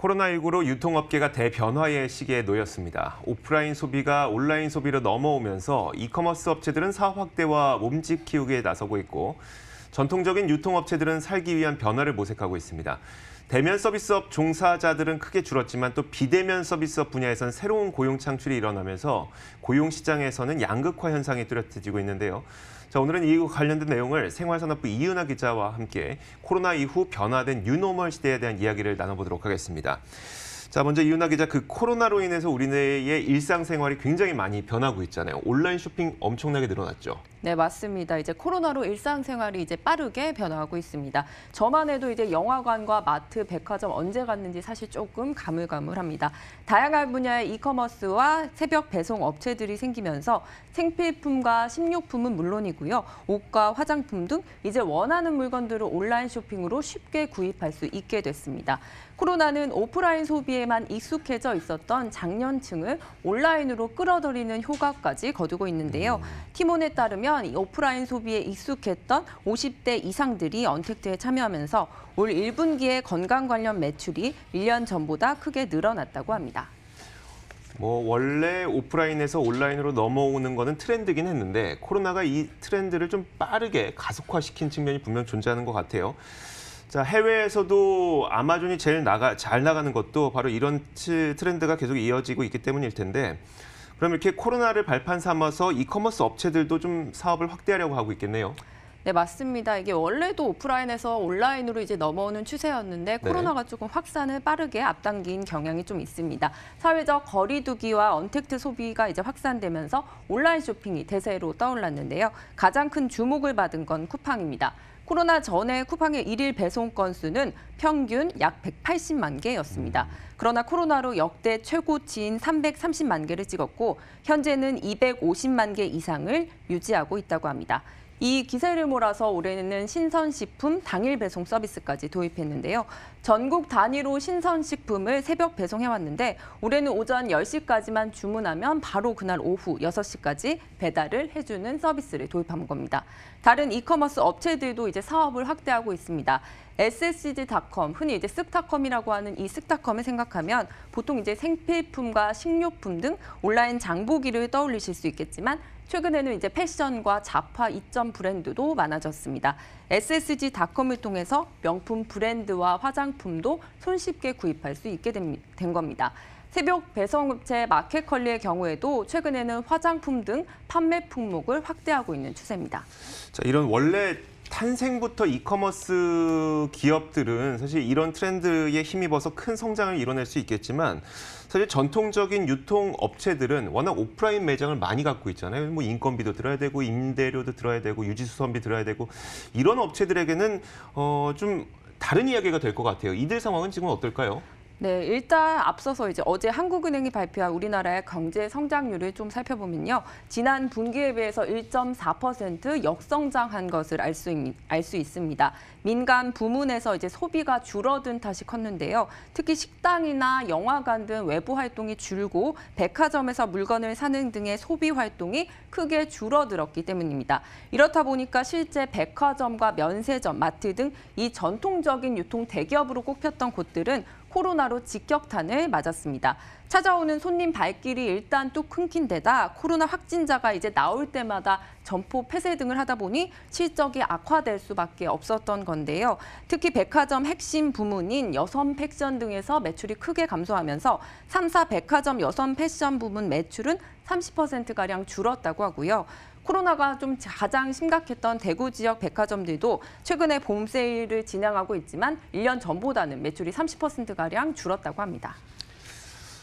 코로나19로 유통업계가 대변화의 시기에 놓였습니다. 오프라인 소비가 온라인 소비로 넘어오면서 이커머스 업체들은 사업 확대와 몸집 키우기에 나서고 있고 전통적인 유통업체들은 살기 위한 변화를 모색하고 있습니다. 대면 서비스업 종사자들은 크게 줄었지만 또 비대면 서비스업 분야에선 새로운 고용 창출이 일어나면서 고용 시장에서는 양극화 현상이 뚜렷해지고 있는데요. 자, 오늘은 이와 관련된 내용을 생활산업부 이은하 기자와 함께 코로나 이후 변화된 뉴노멀 시대에 대한 이야기를 나눠보도록 하겠습니다. 자, 먼저 이은하 기자, 코로나로 인해서 우리네의 일상생활이 굉장히 많이 변하고 있잖아요. 온라인 쇼핑 엄청나게 늘어났죠. 네, 맞습니다. 이제 코로나로 일상생활이 이제 빠르게 변화하고 있습니다. 저만 해도 이제 영화관과 마트, 백화점 언제 갔는지 사실 조금 가물가물합니다. 다양한 분야의 이커머스와 새벽 배송 업체들이 생기면서 생필품과 식료품은 물론이고요. 옷과 화장품 등 이제 원하는 물건들을 온라인 쇼핑으로 쉽게 구입할 수 있게 됐습니다. 코로나는 오프라인 소비에만 익숙해져 있었던 장년층을 온라인으로 끌어들이는 효과까지 거두고 있는데요. 티몬에 따르면 이 오프라인 소비에 익숙했던 50대 이상들이 언택트에 참여하면서 올 1분기에 건강 관련 매출이 1년 전보다 크게 늘어났다고 합니다. 원래 오프라인에서 온라인으로 넘어오는 거는 트렌드긴 했는데 코로나가 이 트렌드를 좀 빠르게 가속화시킨 측면이 분명 존재하는 것 같아요. 자, 해외에서도 아마존이 제일 잘 나가는 것도 바로 이런 트렌드가 계속 이어지고 있기 때문일 텐데 그럼 이렇게 코로나를 발판 삼아서 이커머스 업체들도 좀 사업을 확대하려고 하고 있겠네요. 네, 맞습니다. 이게 원래도 오프라인에서 온라인으로 이제 넘어오는 추세였는데 코로나가 조금 확산을 빠르게 앞당긴 경향이 좀 있습니다. 사회적 거리두기와 언택트 소비가 이제 확산되면서 온라인 쇼핑이 대세로 떠올랐는데요. 가장 큰 주목을 받은 건 쿠팡입니다. 코로나 전에 쿠팡의 일일 배송 건수는 평균 약 180만 개였습니다. 그러나 코로나로 역대 최고치인 330만 개를 찍었고 현재는 250만 개 이상을 유지하고 있다고 합니다. 이 기세를 몰아서 올해는 신선식품 당일 배송 서비스까지 도입했는데요. 전국 단위로 신선식품을 새벽 배송해왔는데 올해는 오전 10시까지만 주문하면 바로 그날 오후 6시까지 배달을 해주는 서비스를 도입한 겁니다. 다른 이커머스 업체들도 이제 사업을 확대하고 있습니다. SSG닷컴, 흔히 이제 쓱닷컴이라고 하는 이 쓱닷컴을 생각하면 보통 이제 생필품과 식료품 등 온라인 장보기를 떠올리실 수 있겠지만 최근에는 이제 패션과 잡화 이점 브랜드도 많아졌습니다. SSG닷컴을 통해서 명품 브랜드와 화장품도 손쉽게 구입할 수 있게 된 겁니다. 새벽 배송업체 마켓컬리의 경우에도 최근에는 화장품 등 판매 품목을 확대하고 있는 추세입니다. 자, 이런 원래 탄생부터 이커머스 기업들은 사실 이런 트렌드에 힘입어서 큰 성장을 이뤄낼 수 있겠지만 사실 전통적인 유통업체들은 워낙 오프라인 매장을 많이 갖고 있잖아요. 인건비도 들어야 되고 임대료도 들어야 되고 유지수선비 들어야 되고 이런 업체들에게는 좀 다른 이야기가 될 것 같아요. 이들 상황은 지금 어떨까요? 네, 일단 앞서서 이제 어제 한국은행이 발표한 우리나라의 경제 성장률을 좀 살펴보면요. 지난 분기에 비해서 1.4% 역성장한 것을 알 수 있습니다. 민간 부문에서 이제 소비가 줄어든 탓이 컸는데요. 특히 식당이나 영화관 등 외부 활동이 줄고 백화점에서 물건을 사는 등의 소비 활동이 크게 줄어들었기 때문입니다. 이렇다 보니까 실제 백화점과 면세점, 마트 등 이 전통적인 유통 대기업으로 꼽혔던 곳들은 코로나로 직격탄을 맞았습니다. 찾아오는 손님 발길이 일단 뚝 끊긴 데다 코로나 확진자가 이제 나올 때마다 점포 폐쇄 등을 하다 보니 실적이 악화될 수밖에 없었던 건데요. 특히 백화점 핵심 부문인 여성 패션 등에서 매출이 크게 감소하면서 3사 백화점 여성 패션 부문 매출은 30%가량 줄었다고 하고요. 코로나가 좀 가장 심각했던 대구 지역 백화점들도 최근에 봄 세일을 진행하고 있지만 1년 전보다는 매출이 30%가량 줄었다고 합니다.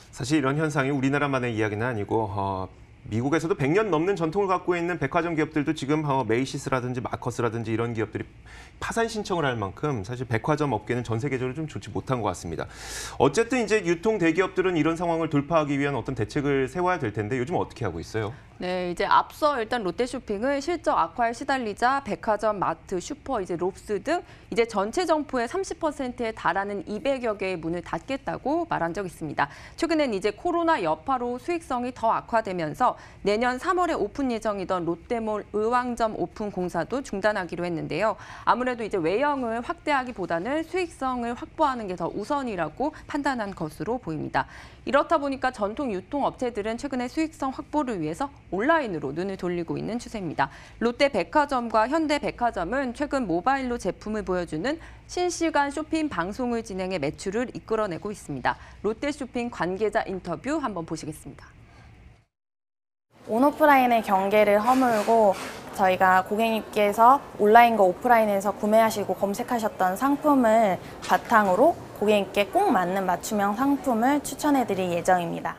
사실 이런 현상이 우리나라만의 이야기는 아니고 미국에서도 100년 넘는 전통을 갖고 있는 백화점 기업들도 지금 메이시스라든지 마커스라든지 이런 기업들이 파산 신청을 할 만큼 사실 백화점 업계는 전 세계적으로 좀 좋지 못한 것 같습니다. 어쨌든 이제 유통 대기업들은 이런 상황을 돌파하기 위한 어떤 대책을 세워야 될 텐데 요즘 어떻게 하고 있어요? 네, 이제 앞서 일단 롯데쇼핑은 실적 악화에 시달리자 백화점, 마트, 슈퍼, 이제 롭스 등 이제 전체 점포의 30%에 달하는 200여 개의 문을 닫겠다고 말한 적이 있습니다. 최근엔 이제 코로나 여파로 수익성이 더 악화되면서 내년 3월에 오픈 예정이던 롯데몰 의왕점 오픈 공사도 중단하기로 했는데요. 아무래도 이제 외형을 확대하기보다는 수익성을 확보하는 게 더 우선이라고 판단한 것으로 보입니다. 이렇다 보니까 전통 유통업체들은 최근에 수익성 확보를 위해서 온라인으로 눈을 돌리고 있는 추세입니다. 롯데백화점과 현대백화점은 최근 모바일로 제품을 보여주는 실시간 쇼핑 방송을 진행해 매출을 이끌어내고 있습니다. 롯데쇼핑 관계자 인터뷰 한번 보시겠습니다. 온오프라인의 경계를 허물고 저희가 고객님께서 온라인과 오프라인에서 구매하시고 검색하셨던 상품을 바탕으로 고객님께 꼭 맞는 맞춤형 상품을 추천해드릴 예정입니다.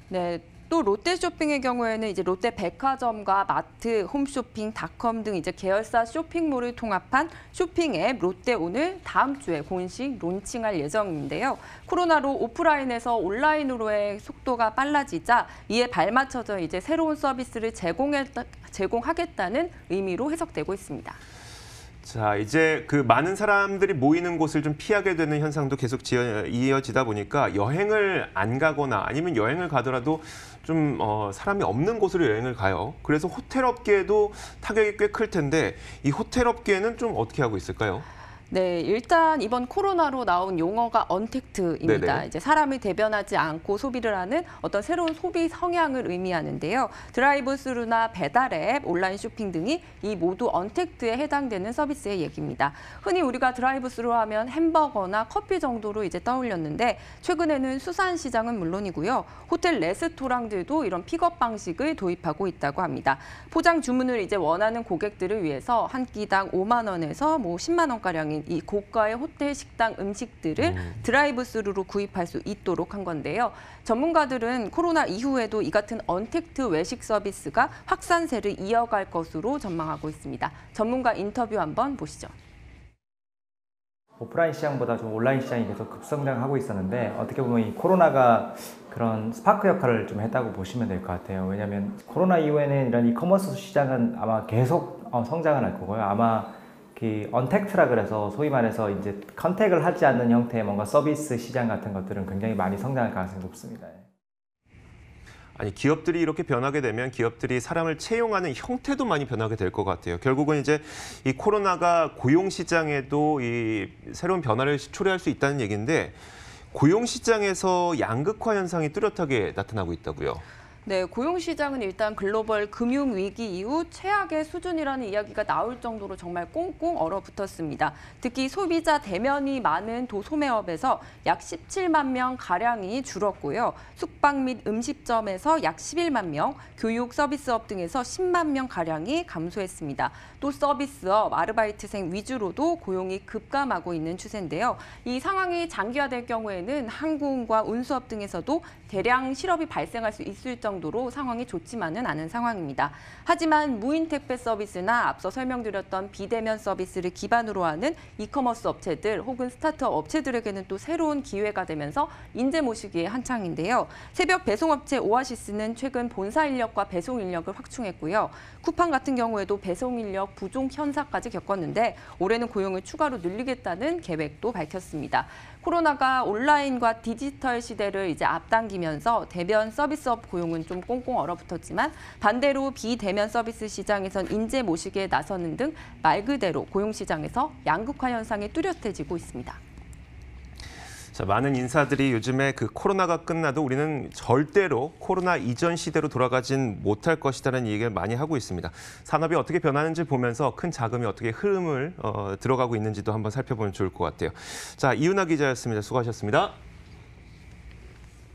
네. 또 롯데쇼핑의 경우에는 이제 롯데백화점과 마트, 홈쇼핑.com 등 이제 계열사 쇼핑몰을 통합한 쇼핑 앱 롯데온을 다음 주에 공식 론칭할 예정인데요. 코로나로 오프라인에서 온라인으로의 속도가 빨라지자 이에 발맞춰서 이제 새로운 서비스를 제공하겠다는 의미로 해석되고 있습니다. 자, 이제 그 많은 사람들이 모이는 곳을 좀 피하게 되는 현상도 계속 이어지다 보니까 여행을 안 가거나 아니면 여행을 가더라도 좀 사람이 없는 곳으로 여행을 가요. 그래서 호텔 업계에도 타격이 꽤 클 텐데 이 호텔 업계는 좀 어떻게 하고 있을까요? 네, 일단 이번 코로나로 나온 용어가 언택트입니다. 네네. 이제 사람이 대변하지 않고 소비를 하는 어떤 새로운 소비 성향을 의미하는데요. 드라이브 스루나 배달 앱, 온라인 쇼핑 등이 이 모두 언택트에 해당되는 서비스의 얘기입니다. 흔히 우리가 드라이브 스루 하면 햄버거나 커피 정도로 이제 떠올렸는데 최근에는 수산시장은 물론이고요. 호텔 레스토랑들도 이런 픽업 방식을 도입하고 있다고 합니다. 포장 주문을 이제 원하는 고객들을 위해서 한 끼당 5만 원에서 10만 원가량인 이 고가의 호텔 식당 음식들을 드라이브 스루로 구입할 수 있도록 한 건데요. 전문가들은 코로나 이후에도 이 같은 언택트 외식 서비스가 확산세를 이어갈 것으로 전망하고 있습니다. 전문가 인터뷰 한번 보시죠. 오프라인 시장보다 좀 온라인 시장이 계속 급성장하고 있었는데 어떻게 보면 이 코로나가 그런 스파크 역할을 좀 했다고 보시면 될 것 같아요. 왜냐하면 코로나 이후에는 이런 이커머스 시장은 아마 계속 성장을 할 거고요. 아마 그 언택트라 그래서 소위 말해서 이제 컨택을 하지 않는 형태의 뭔가 서비스 시장 같은 것들은 굉장히 많이 성장할 가능성이 높습니다. 아니, 기업들이 이렇게 변하게 되면 기업들이 사람을 채용하는 형태도 많이 변하게 될 것 같아요. 결국은 이제 이 코로나가 고용 시장에도 이 새로운 변화를 초래할 수 있다는 얘기인데 고용 시장에서 양극화 현상이 뚜렷하게 나타나고 있다고요. 네, 고용시장은 일단 글로벌 금융위기 이후 최악의 수준이라는 이야기가 나올 정도로 정말 꽁꽁 얼어붙었습니다. 특히 소비자 대면이 많은 도소매업에서 약 17만 명 가량이 줄었고요. 숙박 및 음식점에서 약 11만 명, 교육 서비스업 등에서 10만 명 가량이 감소했습니다. 또 서비스업, 아르바이트생 위주로도 고용이 급감하고 있는 추세인데요. 이 상황이 장기화될 경우에는 항공과 운수업 등에서도 대량 실업이 발생할 수 있을 정도로 상황이 좋지만은 않은 상황입니다. 하지만 무인 택배 서비스나 앞서 설명드렸던 비대면 서비스를 기반으로 하는 이커머스 업체들 혹은 스타트업 업체들에게는 또 새로운 기회가 되면서 인재 모시기에 한창인데요. 새벽 배송업체 오아시스는 최근 본사 인력과 배송 인력을 확충했고요. 쿠팡 같은 경우에도 배송 인력 부족 현상까지 겪었는데 올해는 고용을 추가로 늘리겠다는 계획도 밝혔습니다. 코로나가 온라인과 디지털 시대를 이제 앞당기면서 대면 서비스업 고용은 좀 꽁꽁 얼어붙었지만 반대로 비대면 서비스 시장에선 인재 모시기에 나서는 등 말 그대로 고용 시장에서 양극화 현상이 뚜렷해지고 있습니다. 자, 많은 인사들이 요즘에 그 코로나가 끝나도 우리는 절대로 코로나 이전 시대로 돌아가진 못할 것이라는 얘기를 많이 하고 있습니다. 산업이 어떻게 변하는지 보면서 큰 자금이 어떻게 흐름을 들어가고 있는지도 한번 살펴보면 좋을 것 같아요. 자, 이윤아 기자였습니다. 수고하셨습니다.